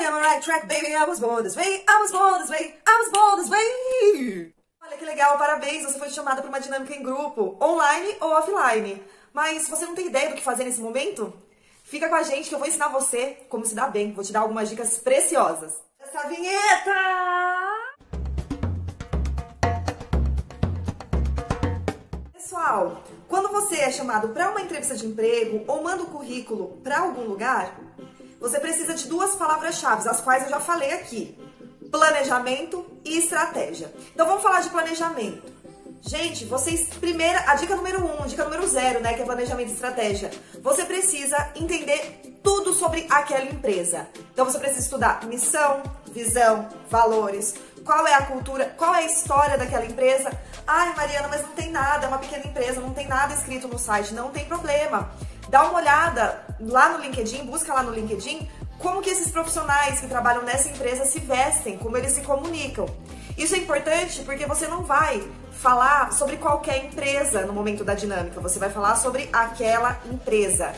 I am a right track, baby, I was born this way, I was born this way, I was born this way. Olha que legal, parabéns, você foi chamada para uma dinâmica em grupo, online ou offline. Mas você não tem ideia do que fazer nesse momento? Fica com a gente que eu vou ensinar você como se dar bem, vou te dar algumas dicas preciosas. Essa vinheta! Pessoal, quando você é chamado para uma entrevista de emprego ou manda o currículo para algum lugar, você precisa de duas palavras-chave, as quais eu já falei aqui: planejamento e estratégia. Então vamos falar de planejamento. Gente, a dica número 1, dica número 0, né, que é planejamento e estratégia. Você precisa entender tudo sobre aquela empresa. Então você precisa estudar missão, visão, valores, qual é a cultura, qual é a história daquela empresa. Ai, Mariana, mas não tem nada, é uma pequena empresa, não tem nada escrito no site. Não tem problema. Dá uma olhada lá no LinkedIn, busca lá no LinkedIn como que esses profissionais que trabalham nessa empresa se vestem, como eles se comunicam. Isso é importante porque você não vai falar sobre qualquer empresa no momento da dinâmica, você vai falar sobre aquela empresa.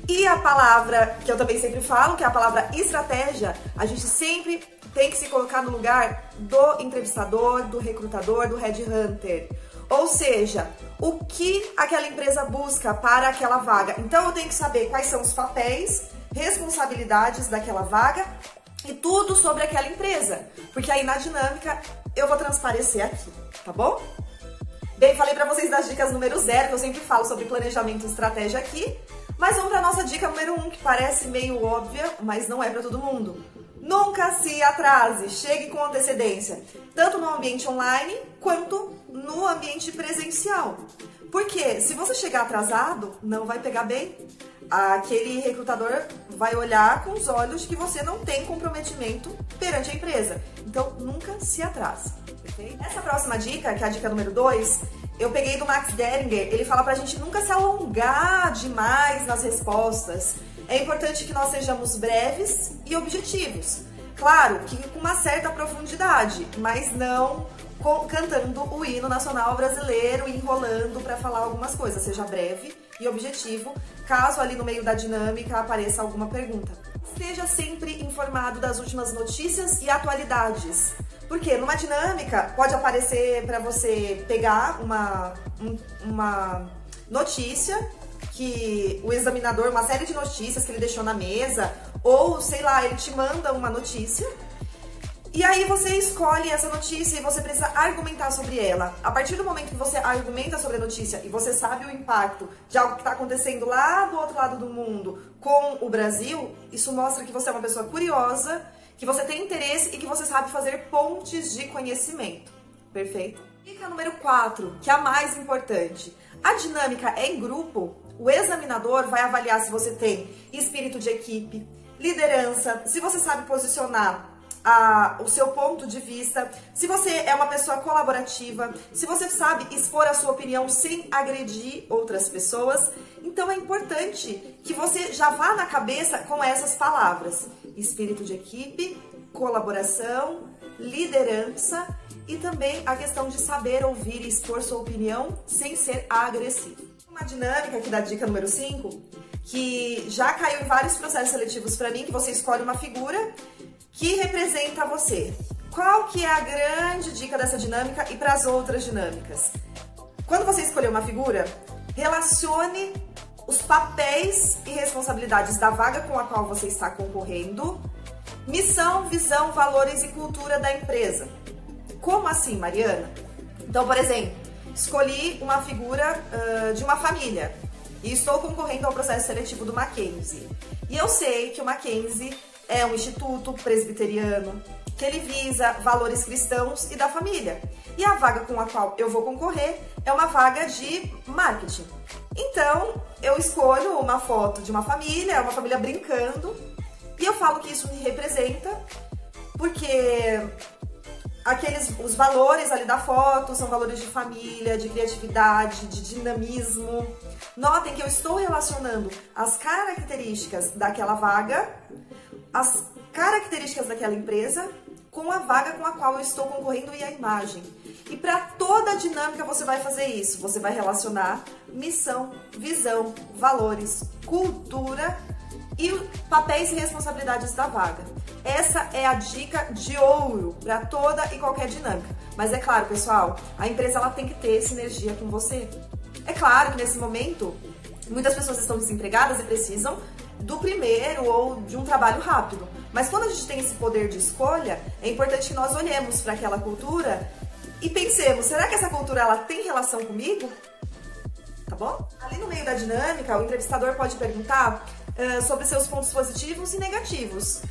E a palavra que eu também sempre falo, que é a palavra estratégia, a gente sempre tem que se colocar no lugar do entrevistador, do recrutador, do headhunter. Ou seja, o que aquela empresa busca para aquela vaga. Então eu tenho que saber quais são os papéis, responsabilidades daquela vaga e tudo sobre aquela empresa. Porque aí na dinâmica eu vou transparecer aqui, tá bom? Bem, falei pra vocês das dicas número 0, que eu sempre falo sobre planejamento e estratégia aqui. Mas vamos pra nossa dica número 1, que parece meio óbvia, mas não é pra todo mundo. Nunca se atrase, chegue com antecedência, tanto no ambiente online quanto no ambiente presencial. Porque se você chegar atrasado, não vai pegar bem. Aquele recrutador vai olhar com os olhos que você não tem comprometimento perante a empresa. Então, nunca se atrase. Perfeito? Essa próxima dica, que é a dica número 2, eu peguei do Max Deringer. Ele fala pra gente nunca se alongar demais nas respostas. É importante que nós sejamos breves e objetivos. Claro que com uma certa profundidade, mas não cantando o hino nacional brasileiro, enrolando para falar algumas coisas. Seja breve e objetivo, caso ali no meio da dinâmica apareça alguma pergunta. Esteja sempre informado das últimas notícias e atualidades. Porque numa dinâmica pode aparecer para você pegar uma notícia que o examinador, uma série de notícias que ele deixou na mesa, ou sei lá, ele te manda uma notícia. E aí você escolhe essa notícia e você precisa argumentar sobre ela. A partir do momento que você argumenta sobre a notícia e você sabe o impacto de algo que está acontecendo lá do outro lado do mundo com o Brasil, isso mostra que você é uma pessoa curiosa, que você tem interesse e que você sabe fazer pontes de conhecimento. Perfeito? Dica número 4, que é a mais importante. A dinâmica é em grupo. O examinador vai avaliar se você tem espírito de equipe, liderança, se você sabe posicionar o seu ponto de vista, se você é uma pessoa colaborativa, se você sabe expor a sua opinião sem agredir outras pessoas. Então é importante que você já vá na cabeça com essas palavras: espírito de equipe, colaboração, liderança e também a questão de saber ouvir e expor sua opinião sem ser agressivo. Uma dinâmica aqui da dica número 5, que já caiu em vários processos seletivos para mim, que você escolhe uma figura que representa você. Qual que é a grande dica dessa dinâmica e para as outras dinâmicas? Quando você escolher uma figura, relacione os papéis e responsabilidades da vaga com a qual você está concorrendo, missão, visão, valores e cultura da empresa. Como assim, Mariana? Então, por exemplo, escolhi uma figura de uma família e estou concorrendo ao processo seletivo do Mackenzie. E eu sei que o Mackenzie é um instituto presbiteriano, que ele visa valores cristãos e da família. E a vaga com a qual eu vou concorrer é uma vaga de marketing. Então, eu escolho uma foto de uma família brincando, e eu falo que isso me representa, porque os valores ali da foto são valores de família, de criatividade, de dinamismo. Notem que eu estou relacionando as características daquela vaga, as características daquela empresa com a vaga com a qual eu estou concorrendo e a imagem. E para toda a dinâmica você vai fazer isso. Você vai relacionar missão, visão, valores, cultura e papéis e responsabilidades da vaga. Essa é a dica de ouro para toda e qualquer dinâmica. Mas é claro, pessoal, a empresa ela tem que ter sinergia com você. É claro que nesse momento, muitas pessoas estão desempregadas e precisam do primeiro ou de um trabalho rápido. Mas quando a gente tem esse poder de escolha, é importante que nós olhemos para aquela cultura e pensemos, será que essa cultura ela tem relação comigo? Tá bom? Ali no meio da dinâmica, o entrevistador pode perguntar sobre seus pontos positivos e negativos.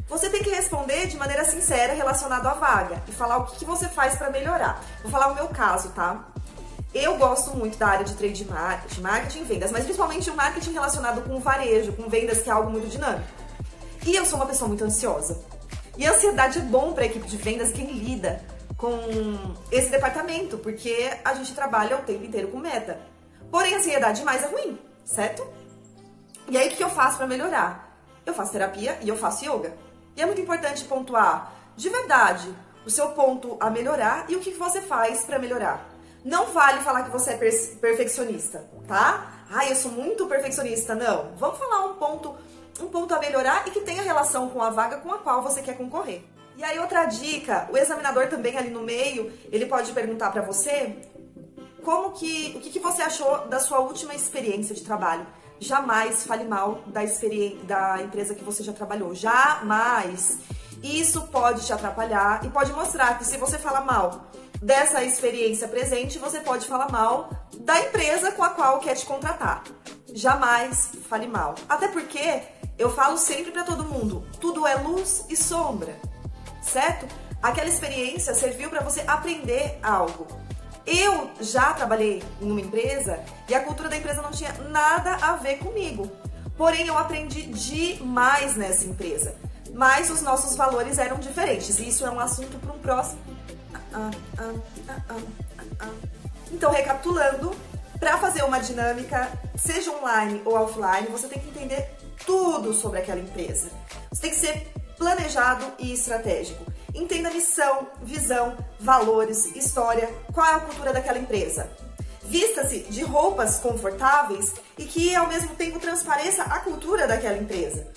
Você tem que responder de maneira sincera relacionado à vaga e falar o que você faz para melhorar. Vou falar o meu caso, tá? Eu gosto muito da área de trade marketing e vendas, mas principalmente o marketing relacionado com o varejo, com vendas, que é algo muito dinâmico. E eu sou uma pessoa muito ansiosa. E a ansiedade é bom para a equipe de vendas, quem lida com esse departamento, porque a gente trabalha o tempo inteiro com meta. Porém, a ansiedade demais é ruim, certo? E aí, o que eu faço para melhorar? Eu faço terapia e eu faço yoga. E é muito importante pontuar, de verdade, o seu ponto a melhorar e o que você faz para melhorar. Não vale falar que você é perfeccionista, tá? Eu sou muito perfeccionista. Não. Vamos falar um ponto a melhorar e que tenha relação com a vaga com a qual você quer concorrer. E aí, outra dica, o examinador também ali no meio, ele pode perguntar para você o que você achou da sua última experiência de trabalho. Jamais fale mal da empresa que você já trabalhou. Jamais. Isso pode te atrapalhar e pode mostrar que se você fala mal dessa experiência presente, você pode falar mal da empresa com a qual quer te contratar. Jamais fale mal. Até porque eu falo sempre para todo mundo, tudo é luz e sombra, certo? Aquela experiência serviu para você aprender algo. Eu já trabalhei em uma empresa e a cultura da empresa não tinha nada a ver comigo. Porém, eu aprendi demais nessa empresa. Mas os nossos valores eram diferentes. E isso é um assunto para um próximo. Então, recapitulando, para fazer uma dinâmica, seja online ou offline, você tem que entender tudo sobre aquela empresa. Você tem que ser planejado e estratégico. Entenda missão, visão, valores, história, qual é a cultura daquela empresa. Vista-se de roupas confortáveis e que ao mesmo tempo transpareça a cultura daquela empresa.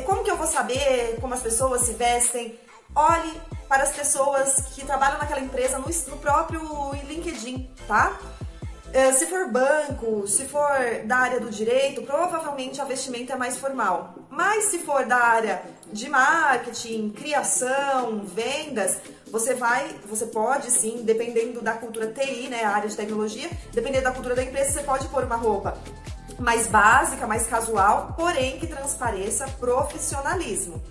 Como que eu vou saber como as pessoas se vestem? Olhe para as pessoas que trabalham naquela empresa no próprio LinkedIn, tá? Se for banco, se for da área do direito, provavelmente a vestimenta é mais formal. Mas se for da área de marketing, criação, vendas, você pode sim, dependendo da cultura TI, né, a área de tecnologia, dependendo da cultura da empresa, você pode pôr uma roupa mais básica, mais casual, porém que transpareça profissionalismo.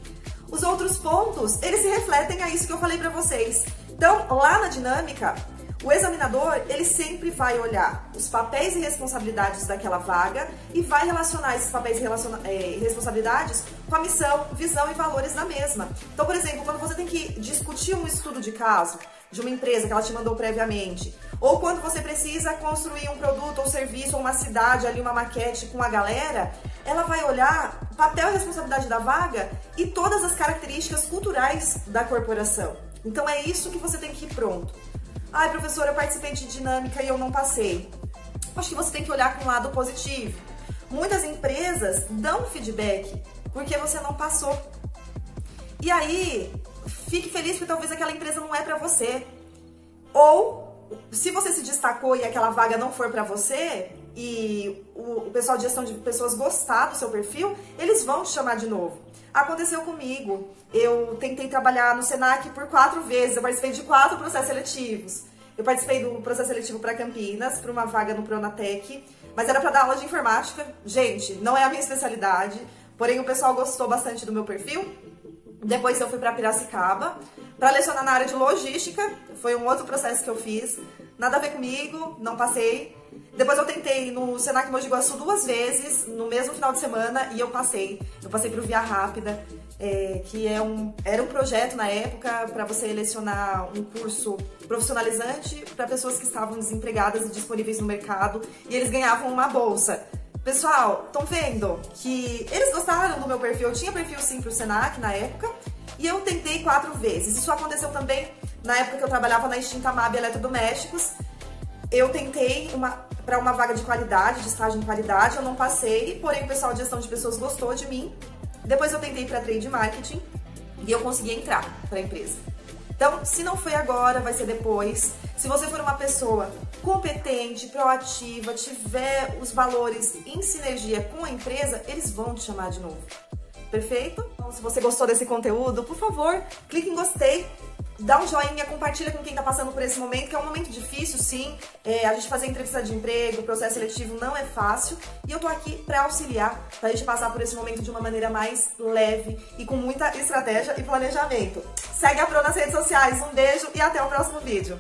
Os outros pontos, eles se refletem a isso que eu falei pra vocês. Então, lá na dinâmica, o examinador, ele sempre vai olhar os papéis e responsabilidades daquela vaga e vai relacionar esses papéis e responsabilidades com a missão, visão e valores da mesma. Então, por exemplo, quando você tem que discutir um estudo de caso de uma empresa que ela te mandou previamente, ou quando você precisa construir um produto ou serviço ou uma cidade ali, uma maquete com a galera, ela vai olhar o papel e responsabilidade da vaga e todas as características culturais da corporação. Então, é isso que você tem que ir pronto. Ai, professora, eu participei de dinâmica e eu não passei. Acho que você tem que olhar com um lado positivo. Muitas empresas dão feedback porque você não passou. E aí, fique feliz porque talvez aquela empresa não é pra você. Ou, se você se destacou e aquela vaga não for pra você e o pessoal de gestão de pessoas gostar do seu perfil, eles vão te chamar de novo. Aconteceu comigo, eu tentei trabalhar no Senac por 4 vezes, eu participei de 4 processos seletivos. Eu participei do processo seletivo para Campinas, para uma vaga no Pronatec, mas era para dar aula de informática. Gente, não é a minha especialidade, porém o pessoal gostou bastante do meu perfil. Depois eu fui para Piracicaba, para lecionar na área de logística, foi um outro processo que eu fiz, nada a ver comigo, não passei. Depois eu tentei no Senac Mogi Guaçu 2 vezes, no mesmo final de semana, e eu passei. Eu passei para o Via Rápida, que era um projeto na época para você lecionar um curso profissionalizante para pessoas que estavam desempregadas e disponíveis no mercado, e eles ganhavam uma bolsa. Pessoal, estão vendo que eles gostaram do meu perfil? Eu tinha perfil sim para o Senac na época, e eu tentei 4 vezes. Isso aconteceu também na época que eu trabalhava na extinta MAB Eletrodomésticos. Eu tentei para uma vaga de qualidade, de estágio em qualidade, eu não passei, porém o pessoal de gestão de pessoas gostou de mim. Depois eu tentei para trade marketing, e eu consegui entrar para a empresa. Então, se não foi agora, vai ser depois. Se você for uma pessoa competente, proativa, tiver os valores em sinergia com a empresa, eles vão te chamar de novo. Perfeito? Então, se você gostou desse conteúdo, por favor, clique em gostei, dá um joinha, compartilha com quem está passando por esse momento, que é um momento difícil, sim. A gente fazer entrevista de emprego, processo seletivo não é fácil. E eu tô aqui para auxiliar, pra gente passar por esse momento de uma maneira mais leve e com muita estratégia e planejamento. Segue a Pro nas redes sociais, um beijo e até o próximo vídeo.